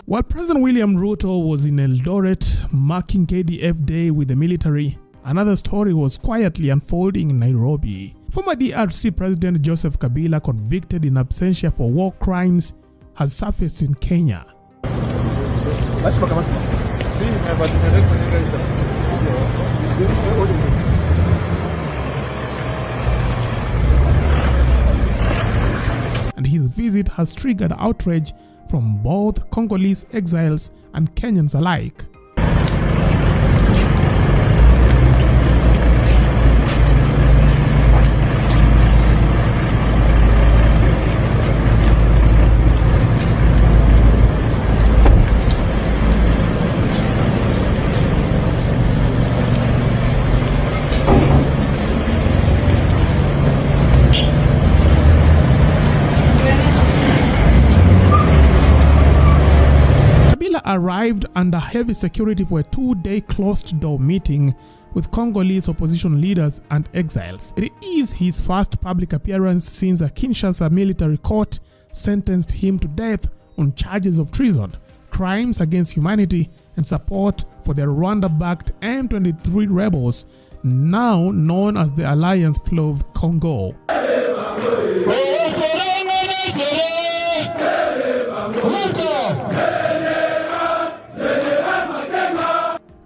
While President William Ruto was in Eldoret marking KDF Day with the military, another story was quietly unfolding in Nairobi. Former DRC President Joseph Kabila, convicted in absentia for war crimes, has surfaced in Kenya. And his visit has triggered outrage from both Congolese exiles and Kenyans alike. Arrived under heavy security for a 2-day closed-door meeting with Congolese opposition leaders and exiles. It is his first public appearance since a Kinshasa military court sentenced him to death on charges of treason, crimes against humanity, and support for the Rwanda-backed M23 rebels, now known as the Alliance Fleuve Congo.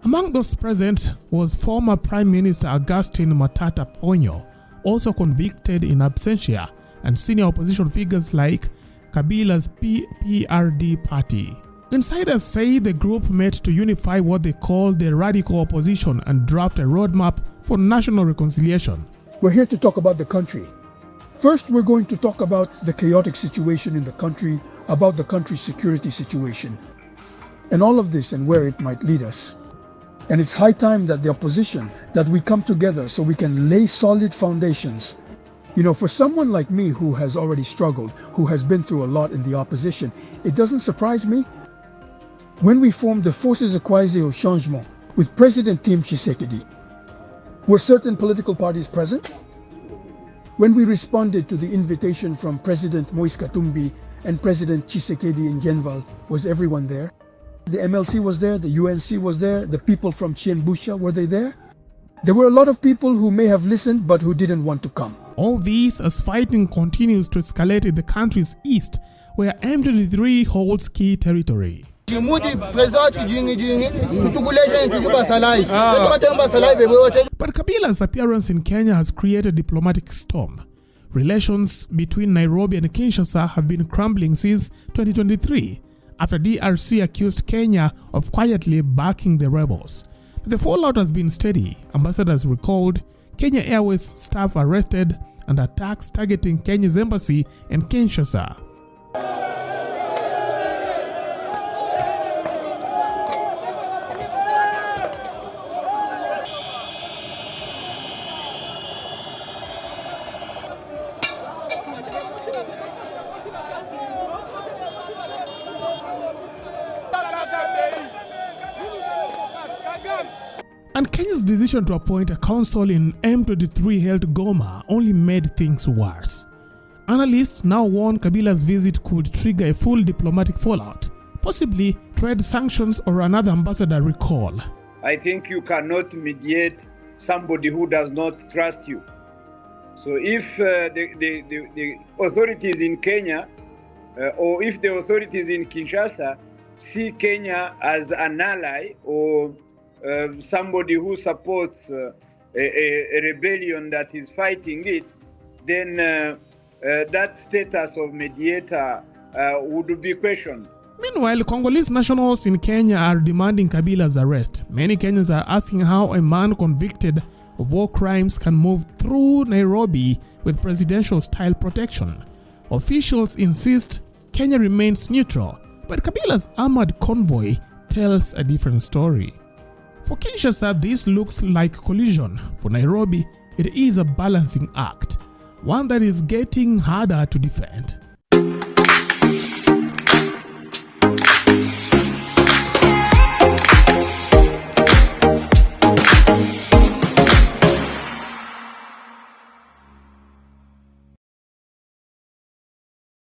Among those present was former Prime Minister Augustine Matata Ponyo, also convicted in absentia, and senior opposition figures like Kabila's PPRD party. Insiders say the group met to unify what they call the radical opposition and draft a roadmap for national reconciliation. We're here to talk about the country. First, we're going to talk about the chaotic situation in the country, about the country's security situation, and all of this and where it might lead us. And it's high time that the opposition, that we come together so we can lay solid foundations. You know, for someone like me who has already struggled, who has been through a lot in the opposition, it doesn't surprise me. When we formed the Forces Croisées au Changement with President Tim Tshisekedi, were certain political parties present? When we responded to the invitation from President Moise Katumbi and President Tshisekedi in Genval, was everyone there? The MLC was there, the UNC was there, the people from Chienbusha, were they there? There were a lot of people who may have listened but who didn't want to come. All this as fighting continues to escalate in the country's east, where M23 holds key territory. But Kabila's appearance in Kenya has created a diplomatic storm. Relations between Nairobi and Kinshasa have been crumbling since 2023. After DRC accused Kenya of quietly backing the rebels. The fallout has been steady. Ambassadors recalled, Kenya Airways staff arrested, and attacks targeting Kenya's embassy in Kinshasa. And Kenya's decision to appoint a council in M23-held Goma only made things worse. Analysts now warn Kabila's visit could trigger a full diplomatic fallout, possibly trade sanctions or another ambassador recall. I think you cannot mediate somebody who does not trust you. So if the authorities in Kenya or if the authorities in Kinshasa see Kenya as an ally or somebody who supports a rebellion that is fighting it, then that status of mediator would be questioned. Meanwhile, Congolese nationals in Kenya are demanding Kabila's arrest. Many Kenyans are asking how a man convicted of war crimes can move through Nairobi with presidential-style protection. Officials insist Kenya remains neutral, but Kabila's armored convoy tells a different story. For Kinshasa, this looks like collision. For Nairobi, it is a balancing act, one that is getting harder to defend.